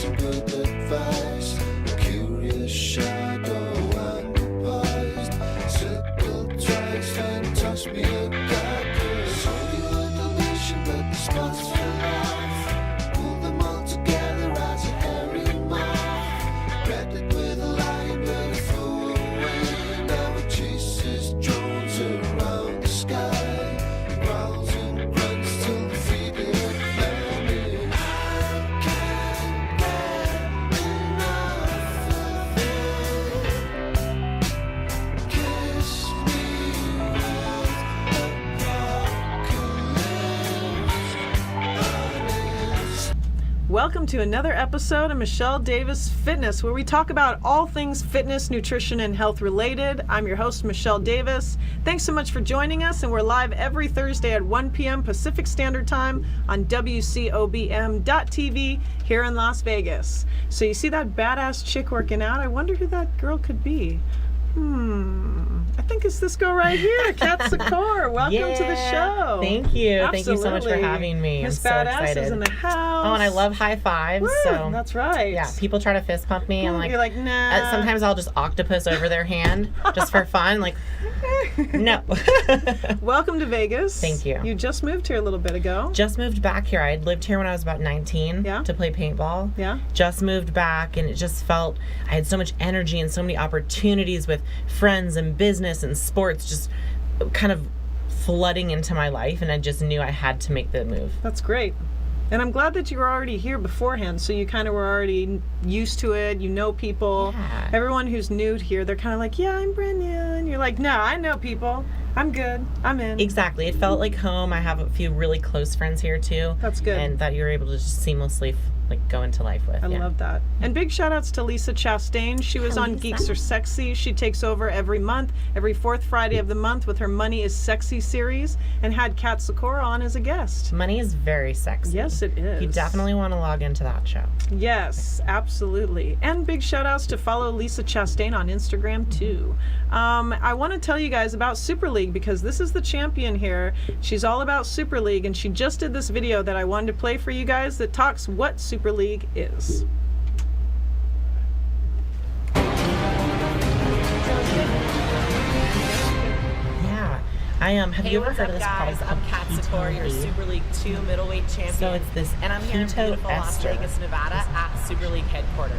some good advice. A curious shadow and poised. Circle twice and toss me a cracker. Show you a donation, but the spots for life. Pull them all together as a hairy mouth. Wrapped it with a line, but it flew away. Now it chases drones around the sky. Growls and grunts till the feet are flaming. I can't get enough of it. Kiss me with apocalypse. Welcome to another episode of Michelle Davis Fitness, where we talk about all things fitness, nutrition, and health related. I'm your host, Michelle Davis. Thanks so much for joining us, and we're live every Thursday at 1 p.m. Pacific Standard Time on WCOBM.TV here in Las Vegas. So you see that badass chick working out? I wonder who that girl could be. I think it's this girl right here, Kat Secor. Welcome to the show. Thank you. Absolutely. Thank you so much for having me. Miss I'm so Badass excited. is in the house. Oh, and I love high fives. Woo, So that's right. yeah, people try to fist pump me. I'm like, you're like, nah. sometimes I'll just octopus over their hand just for fun. Like, no. Welcome to Vegas. Thank you. You just moved here a little bit ago. Just moved back here. I had lived here when I was about 19 Yeah. to play paintball. Yeah. Just moved back, and it just felt I had so much energy and so many opportunities with friends and business and sports just kind of flooding into my life, and I just knew I had to make the move. That's great. And I'm glad that you were already here beforehand, so you kind of were already used to it. You know people. Yeah. Everyone who's new here, they're kind of like, yeah, I'm brand new. And you're like, no, I know people. I'm good. I'm in. Exactly. It felt like home. I have a few really close friends here too. That's good. And that you're able to just seamlessly go into life with. I love that. And big shout outs to Lisa Chastain. She was on Lisa. Geeks Are Sexy. She takes over every month, every fourth Friday of the month with her Money is Sexy series, and had Kat Secor on as a guest. Money is very sexy. Yes, it is. You definitely want to log into that show. Yes, absolutely. And big shout outs to follow Lisa Chastain on Instagram too. I want to tell you guys about Super League because this is the champion here. She's all about Super League, and she just did this video that I wanted to play for you guys that talks what Super League is. Yeah. Have you ever heard of this guys? product I'm Kat Secor, your Super League 2 middleweight champion. So it's this and I'm here in keto beautiful Las ester. Vegas, Nevada at Super League headquarters.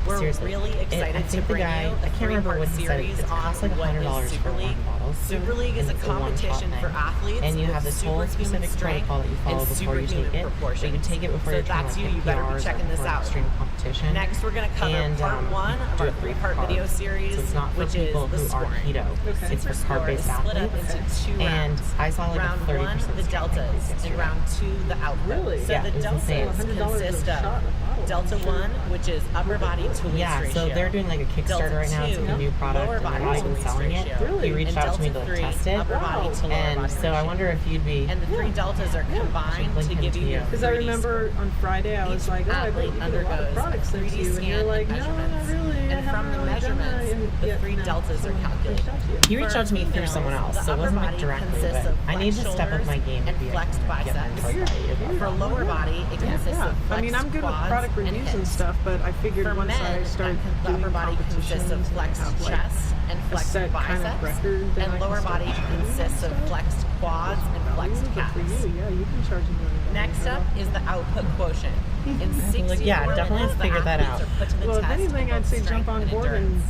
We're Seriously. really excited I to think the bring guy, you I a can't remember three-part what he said. series It on costs like what $100 is Super for League. one bottle. Super League is a It's a one-shot competition thing. for athletes And you with have this whole superhuman specific strength protocol that you follow and before you take superhuman it. But proportions. you can take it before So you're trying that's to you. hit You better be PRs checking or this for out. extreme competition. Next, we're going to cover And, part one of do our it for three-part carbs. video series, So it's not for which people is the who aren't scoring. keto. Okay. It's for Score is carb-based split up athletes. into two And rounds. I saw like Round a 30% one, the strength deltas, increase and yesterday. round two, the output. Really? So Yeah, the it was deltas insane. consist of Delta 1, which is upper body to waist Yeah, ratio. so they're doing like a Kickstarter Delta right now. It's 2, like a new product, lower and they're body not to even waist selling it. ratio. Really? He reached And out to me to Delta like 3, test it. upper body to lower And body so I ratio. wonder if you'd be. And the three deltas are combined Link to him give to you you. your Because I 3D remember on Friday I was Each like, oh, I bet you athlete get a lot of undergoes products a 3D since you. And scan you're like, and no, not measurements. really. I And from haven't the really done that. measurements, And the yet three now deltas are someone calculated. reached out to you. He reached out to me through females, someone else, the so it upper wasn't like body directly, consists but of I need to flex step up my shoulders game to and be flexed able to get biceps. more excited. For lower body, it consists Yeah, of flexed I mean, I'm good with quads product reviews and hips. stuff, but I figured For once I men, started the doing upper body consists of competitions, flexed I have, like, chest and a flexed set kind of biceps, record that I and can lower start body shooting consists of stuff. flexed quads and flexed Good calves. for you, yeah, you can charge me. Next up is the output quotient. In 60 yeah, definitely figure that out. Are put to the Well, if test anything, in I'd both say jump strength on and board and endurance.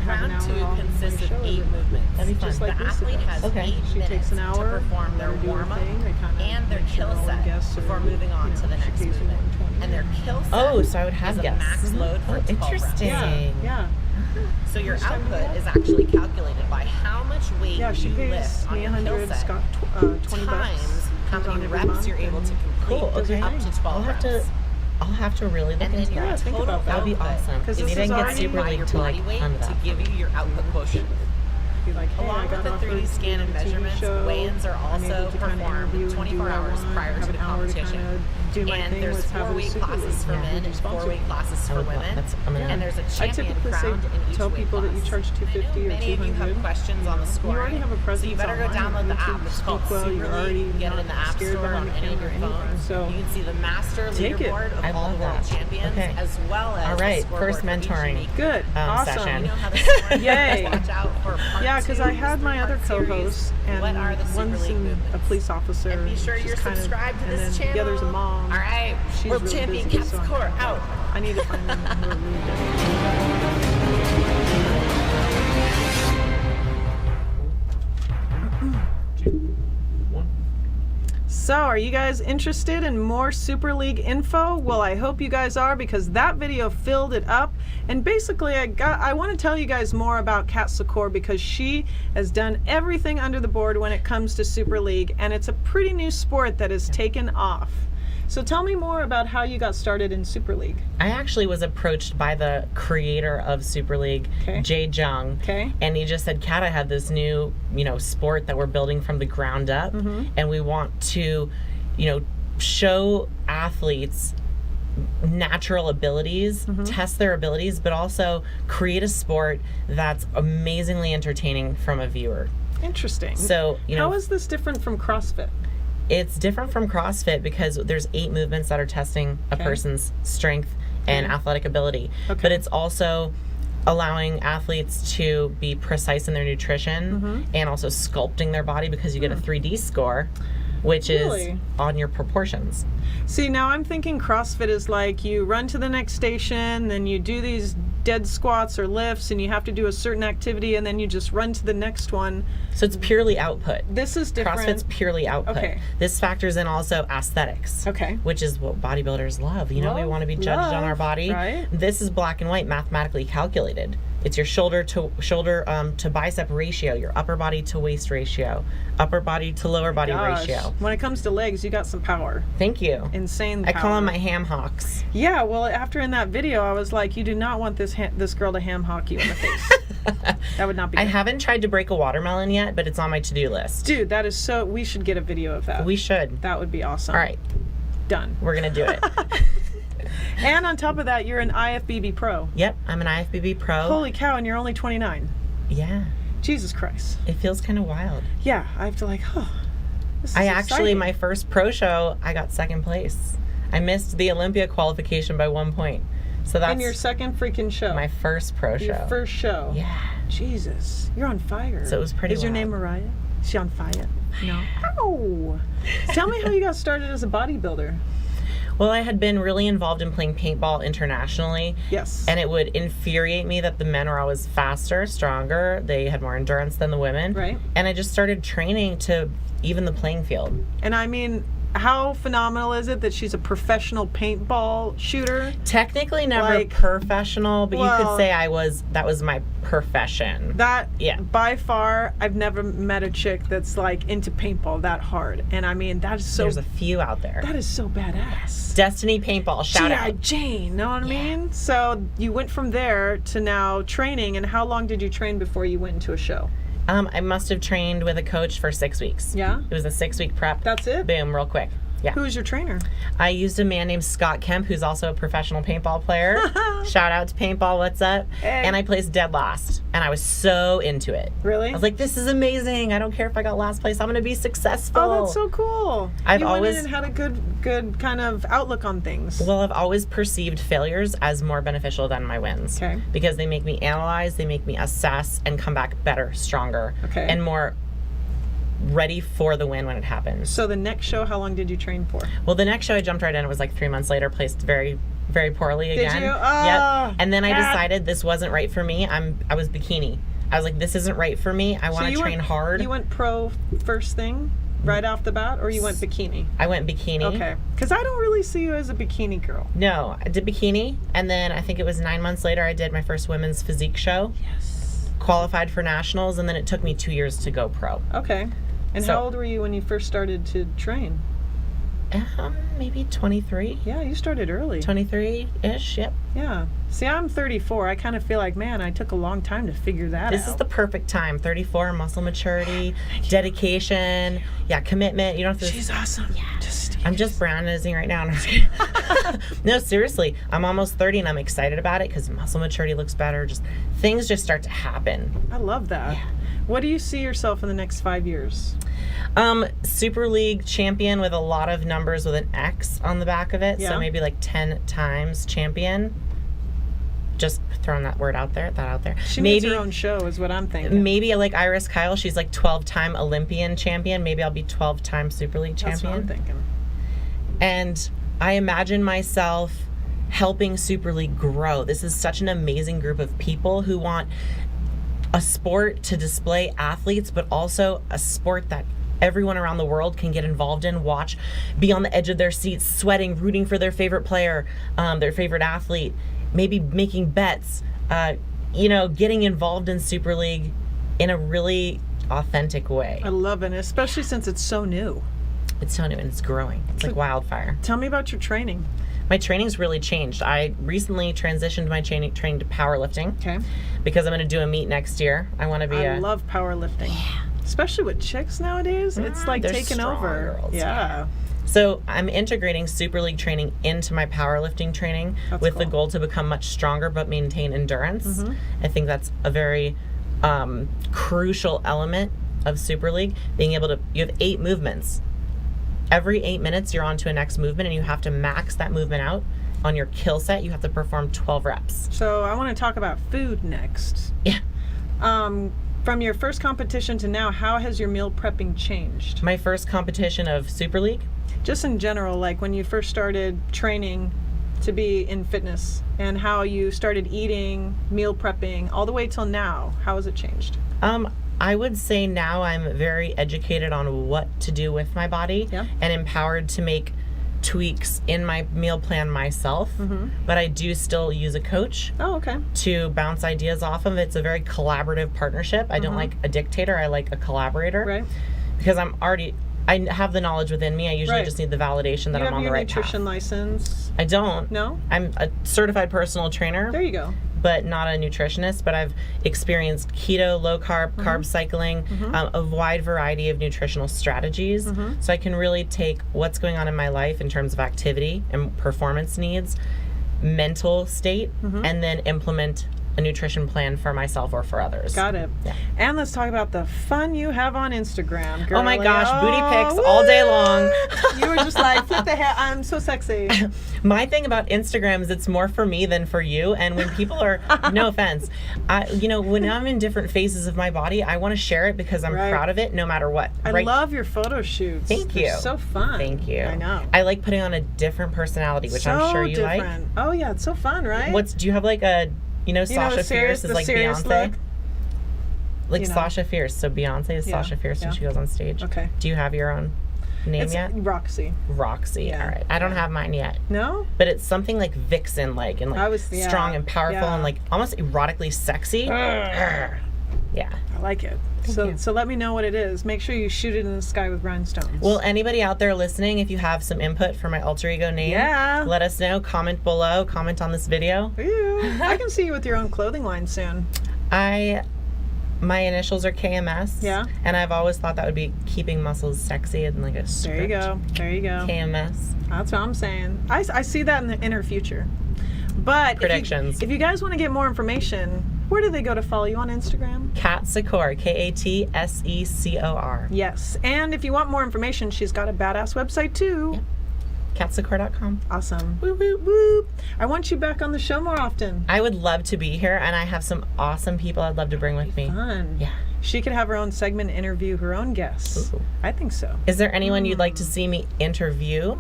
have an Round hour 2 off consists and of show 8 everybody. movements. That'd be fun. Just like The Lisa athlete does. has Okay. 8 She minutes takes an hour, to perform their let her do her warm-up thing, I kinda and their make sure kill all the set guests are, before moving on to the she next pays movement. 120. And their kill set Oh, so I would have is a guests. max load for 12 reps. Interesting. Yeah. So your Which time do you output have? is actually calculated by how much weight Yeah, she you pays lift on me your kill 100, set Scott 20 bucks. times how Comes on many every reps month you're able to and- complete Cool. Okay. up to 12 reps. I'll have to really look And then into your that. think total about that. That'd be output awesome. Because is this Maybe I is can get already Super by League your to body like weight fund to that. give you your output quotient. be like, hey, I Along got with the offered 3D scan and to be on a TV measurements, show. weigh-ins are I'm able also to kinda performed interview and do 24 what I hours want. prior Have to the an hour to competition. kinda do my And thing. there's Let's have 4 a weight Super classes for League. men Would you and sponsor 4 weight it? classes I for would love- women. that's- I'm gonna- And there's a I champion typically say, crowned in each tell weight people that you class. charge $250 I know or many of you have $200. questions on the You scoring. already have a presence So you better go online. download the YouTube, app. It's speak called well, Super you're League. already You can get it in the not App scared Store behind on the any of camera your anymore. phones. So You can see the master Take it. leaderboard of I all love the world that. champions, Okay. as well as All the right, scoreboard first for each mentoring. unique good, awesome. session. You know how the scoring Yay. is. Watch out for part Yeah, because I two, had my other three-part series. co-hosts, and What are the Super one's League a movements? police officer. And be sure she's you're kind of- subscribed to and this then channel. The other's a mom. All right, She's world really champion busy, Cap so I'm Score trying to- out. I need to find them who are really good. So, are you guys interested in more Super League info? Well, I hope you guys are, because that video filled it up. And basically, I want to tell you guys more about Kat Secor, because she has done everything under the board when it comes to Super League, and it's a pretty new sport that has taken off. So tell me more about how you got started in Super League. I actually was approached by the creator of Super League, Okay. Jay Jung. Okay. And he just said, Kat, I have this new, sport that we're building from the ground up. And we want to, show athletes natural abilities, test their abilities, but also create a sport that's amazingly entertaining from a viewer. Interesting. So, how is this different from CrossFit? It's different from CrossFit because there's 8 movements that are testing a Okay. person's strength and Okay. athletic ability. Okay. But it's also allowing athletes to be precise in their nutrition and also sculpting their body, because you get a 3D score, which Really? is on your proportions. See, now I'm thinking CrossFit is like you run to the next station, then you do these dead squats or lifts, and you have to do a certain activity, and then you just run to the next one. So it's purely output. This is different. CrossFit's purely output. Okay. This factors in also aesthetics. Okay. Which is what bodybuilders love. We want to be judged on our body. Right. This is black and white, mathematically calculated. It's your shoulder to bicep ratio, your upper body to waist ratio, upper body to lower body Gosh. ratio. When it comes to legs, you got some power. Thank you. Insane I power. call them my ham hocks. Yeah, well, after in that video, I was like, you do not want this girl to ham hock you in the face. That would not be I good. haven't tried to break a watermelon yet, but it's on my to-do list. Dude, that is so... We should get a video of that. We should. That would be awesome. All right, Done. we're going to do it. And on top of that, you're an IFBB pro. Yep, I'm an IFBB pro. Holy cow, and you're only 29. Yeah, Jesus Christ. it feels kind of wild. Yeah, I have to like, oh, this is I actually, exciting. my first pro show, I got second place. I missed the Olympia qualification by 1 point. So that's In your second freaking show. my first pro Your show. first show. Yeah. Jesus, you're on fire. So it was pretty Is your wild. name Mariah? Is she on fire? No. Ow! Tell me how you got started as a bodybuilder. Well, I had been really involved in playing paintball internationally. Yes. And it would infuriate me that the men were always faster, stronger. They had more endurance than the women. Right. And I just started training to even the playing field. And I mean, how phenomenal is it that she's a professional paintball shooter? Technically never Like, professional, but you well- could say that was my profession. That, Yeah. by far, I've never met a chick that's like into paintball that hard. And I mean, that is so, There's a few out there. that is so badass. Destiny Paintball, shout G.I. out. Jane, know what I mean? So you went from there to now training, and how long did you train before you went into a show? I must have trained with a coach for 6 weeks. Yeah? It was a 6-week prep. That's it? Boom, real quick. Yeah. Who was your trainer? I used a man named Scott Kemp, who's also a professional paintball player. Shout out to Paintball, what's up? Hey. And I placed dead last. And I was so into it. Really? I was like, this is amazing. I don't care if I got last place. I'm going to be successful. Oh, that's so cool. I've you went always- in and had a good kind of outlook on things. Well, I've always perceived failures as more beneficial than my wins. Okay. Because they make me analyze, they make me assess, and come back better, stronger, Okay. and more ready for the win when it happens. So the next show, how long did you train for? Well, the next show I jumped right in. It was like 3 months later, placed very, very poorly Did again. you? Oh, Yep. And then I God. decided this wasn't right for me. I was bikini. I was like, this isn't right for me. I want to you train went, hard. You went pro first thing, right off the bat, or you went bikini? I went bikini. Okay. Because I don't really see you as a bikini girl. No, I did bikini, and then I think it was 9 months later I did my first women's physique show. Yes. Qualified for nationals, and then it took me 2 years to go pro. Okay. And So- how old were you when you first started to train? Maybe 23. Yeah, you started early. 23-ish, yep. Yeah. See, I'm 34. I kind of feel like, man, I took a long time to figure that out. This is the perfect time. 34, muscle maturity, dedication, commitment. You don't have to. She's awesome. Yeah. I'm just brown nosing right now. No, seriously. I'm almost 30 and I'm excited about it because muscle maturity looks better. Things just start to happen. I love that. Yeah. What do you see yourself in the next 5 years? Super League champion with a lot of numbers with an X on the back of it. Yeah. So maybe like 10 times champion. Just throwing that out there. She needs her own show is what I'm thinking. Maybe like Iris Kyle, she's like 12-time Olympian champion. Maybe I'll be 12-time Super League champion. That's what I'm thinking. And I imagine myself helping Super League grow. This is such an amazing group of people who want a sport to display athletes, but also a sport that everyone around the world can get involved in, watch, be on the edge of their seats, sweating, rooting for their favorite player, their favorite athlete, maybe making bets, getting involved in Super League in a really authentic way. I love it, especially since it's so new. It's so new and it's growing. It's like wildfire. Tell me about your training. My training's really changed. I recently transitioned my training to powerlifting. Okay. Because I'm going to do a meet next year. I want to be I love powerlifting. Yeah. Especially with chicks nowadays. It's like they're taking strong over. girls. Yeah. So I'm integrating Super League training into my powerlifting training with the cool. goal to become much stronger but maintain endurance. Mm-hmm. I think that's a very crucial element of Super League. Being able to, you have 8 movements. Every 8 minutes you're on to a next movement and you have to max that movement out. On your kill set, you have to perform 12 reps. So I want to talk about food next. Yeah. From your first competition to now, how has your meal prepping changed? My first competition of Super League, Just in general, like when you first started training to be in fitness and how you started eating, meal prepping, all the way till now, how has it changed? I would say now I'm very educated on what to do with my body and empowered to make tweaks in my meal plan myself. But I do still use a coach Oh, okay. to bounce ideas off of. It's a very collaborative partnership. I don't like a dictator. I like a collaborator. Right. Because I have the knowledge within me. I usually Right. just need the validation that You I'm have on the your right nutrition path. license? I don't. No? I'm a certified personal trainer. There you go. But not a nutritionist. But I've experienced keto, low carb, carb cycling, a wide variety of nutritional strategies. So I can really take what's going on in my life in terms of activity and performance needs, mental state, and then implement a nutrition plan for myself or for others. Got it. Yeah. And let's talk about the fun you have on Instagram, girl. Oh my gosh, booty pics all day long. You were just like, flip the hair, I'm so sexy. My thing about Instagram is it's more for me than for you. And when people are, no offense, when I'm in different phases of my body, I want to share it because I'm Right. proud of it no matter what. I love your photo shoots. Thank They're you. so fun. Thank you. I know. I like putting on a different personality, which I'm sure you different. Oh yeah, it's so fun, right? like. Do you have like a, Sasha the serious- Fierce is the like serious Beyonce? look? Like You know. Sasha Fierce. So Beyonce is Yeah, Sasha Fierce when yeah. she goes on stage. Okay. Do you have your own name It's yet? Roxy. Roxy. Yeah. All right. I don't have mine yet. No? But it's something like Vixen like and like strong and powerful and like almost erotically sexy. Yeah. I like it. you. So let me know what it is. Make sure you shoot it in the sky with rhinestones. Well, anybody out there listening, if you have some input for my alter ego name, Yeah. let us know. Comment below. Comment on this video. Ew. I can see you with your own clothing line soon. My initials are KMS. Yeah. And I've always thought that would be keeping muscles sexy and like a script. There you go. There you go. KMS. That's what I'm saying. I see that in the inner future. But Predictions. If you guys want to get more information, where do they go to follow you on Instagram? Kat Secor. KATSECOR. Yes. And if you want more information, she's got a badass website too. Yep. KatSecor.com. Awesome. Whoop, whoop, whoop. I want you back on the show more often. I would love to be here, and I have some awesome people I'd love to bring with me. Fun. Yeah. She could have her own segment, interview her own guests. Ooh. I think so. Is there anyone you'd like to see me interview?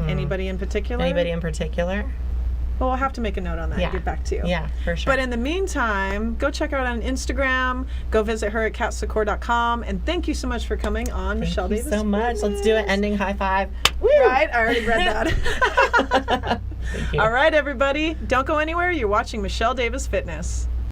Anybody in particular? Anybody in particular? Well, we'll have to make a note on that Yeah. and get back to you. Yeah, for sure. But in the meantime, go check her out on Instagram. Go visit her at katsecor.com. And thank you so much for coming on Michelle Thank you Davis. so much. Let's do an ending high five. Woo! Right? I already read that. Thank you. All right, everybody. Don't go anywhere. You're watching Michelle Davis Fitness.